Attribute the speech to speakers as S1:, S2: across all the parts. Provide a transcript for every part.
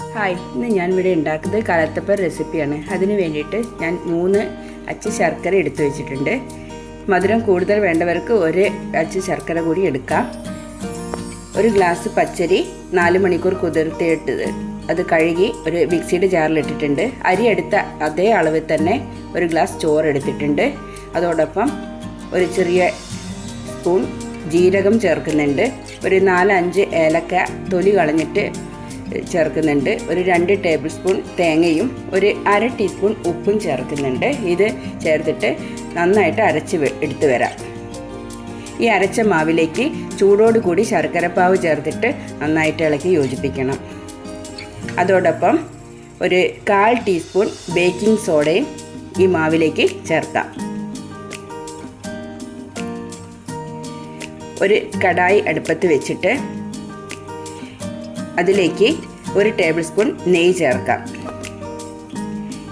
S1: Hi, ഇന്ന് ഞാൻ ഇവിടെ ഉണ്ടാക്കുന്നത് കലത്തപ്പം റെസിപ്പിയാണ്. അതിന് വേണ്ടിയിട്ട് ഞാൻ 3 അച്ച് ശർക്കര എടുത്തു വെച്ചിട്ടുണ്ട്. മധുരം കൂടുതൽ വേണ്ടവർക്ക് 1 അച്ച് ശർക്കര കൂടി എടുക്കാം. 1 ഗ്ലാസ് പച്ചരി 4 മണിക്കൂർ കുതിർത്തിയിട്ടത് അത് കഴുകി ഒരു മിക്സിയുടെ ജാറിലിട്ടിട്ടുണ്ട്. അരി എടുത്ത അതേ അളവിൽ തന്നെ 1 ഗ്ലാസ് ചോറ് എടുത്തിട്ടുണ്ട്. അതോടൊപ്പം ഒരു ചെറിയ സ്പൂൺ ജീരകം ചേർക്കുന്നുണ്ട്. ഒരു 4-5 ഏലക്ക തൊലി കളഞ്ഞിട്ട് ചേർക്കുന്നുണ്ട്. ഒരു 2 ടേബിൾ സ്പൂൺ തേങ്ങയും ഒരു 1/2 ടീസ്പൂൺ ഉപ്പും ചേർക്കുന്നുണ്ട്. ഇത് ചേർത്തിട്ട് നന്നായിട്ട് എടുത്തു വരാം. ഈ അരച്ച മാവിലേക്ക് ചൂടോടുകൂടി ശർക്കരപ്പാവ് ചേർത്തിട്ട് നന്നായിട്ട് ഇളക്കി യോജിപ്പിക്കണം. അതോടൊപ്പം ഒരു 1/4 ടീസ്പൂൺ ബേക്കിംഗ് സോഡയും ഈ മാവിലേക്ക് ചേർക്കാം. ഒരു കടായി അടുപ്പത്ത് വെച്ചിട്ട് അതിലേക്ക് 1 ടേബിൾ സ്പൂൺ നെയ്യ് ചേർക്കാം.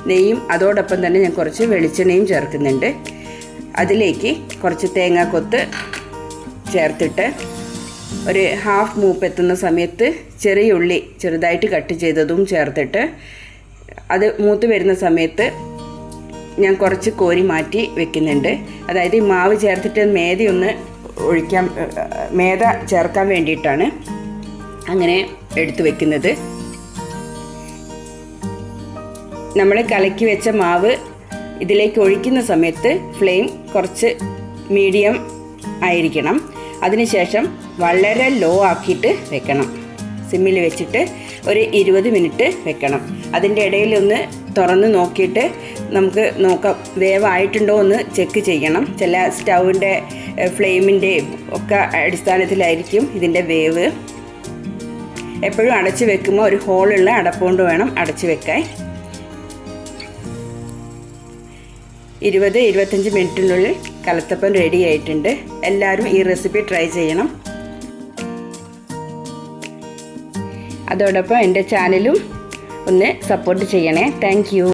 S1: നെയ്യും അതോടൊപ്പം തന്നെ ഞാൻ കുറച്ച് വെളിച്ചെണ്ണയും ചേർക്കുന്നുണ്ട്. അതിലേക്ക് കുറച്ച് തേങ്ങാക്കൊത്ത് ചേർത്തിട്ട് ഒരു ഹാഫ് മൂപ്പെത്തുന്ന സമയത്ത് ചെറിയ ഉള്ളി ചെറുതായിട്ട് കട്ട് ചെയ്തതും ചേർത്തിട്ട് അത് മൂത്ത് വരുന്ന സമയത്ത് ഞാൻ കുറച്ച് കോരി മാറ്റി വെക്കുന്നുണ്ട്. അതായത് ഈ മാവ് ചേർത്തിട്ട് മേദ ചേർക്കാൻ വേണ്ടിയിട്ടാണ് അങ്ങനെ എടുത്തു വെക്കുന്നത്. നമ്മൾ കലക്കി വെച്ച മാവ് ഇതിലേക്ക് ഒഴിക്കുന്ന സമയത്ത് ഫ്ലെയിം കുറച്ച് മീഡിയം ആയിരിക്കണം. അതിനുശേഷം വളരെ ലോ ആക്കിയിട്ട് വെക്കണം. സിമ്മിൽ വെച്ചിട്ട് ഒരു 20 മിനിറ്റ് വെക്കണം. അതിൻ്റെ ഇടയിലൊന്ന് തുറന്ന് നോക്കിയിട്ട് നമുക്ക് നോക്കാം വേവായിട്ടുണ്ടോ എന്ന് ചെക്ക് ചെയ്യണം. ചില സ്റ്റൗവിൻ്റെ ഫ്ലെയിമിൻ്റെയും ഒക്കെ അടിസ്ഥാനത്തിലായിരിക്കും ഇതിൻ്റെ വേവ്. എപ്പോഴും അടച്ചു വെക്കുമ്പോൾ ഒരു ഹോളുള്ള അടപ്പുകൊണ്ട് വേണം അടച്ചു വെക്കാൻ. 20-25 മിനിറ്റിനുള്ളിൽ കലത്തപ്പം റെഡി ആയിട്ടുണ്ട്. എല്ലാവരും ഈ റെസിപ്പി ട്രൈ ചെയ്യണം. അതോടൊപ്പം എൻ്റെ ചാനലും ഒന്ന് സപ്പോർട്ട് ചെയ്യണേ. Thank you.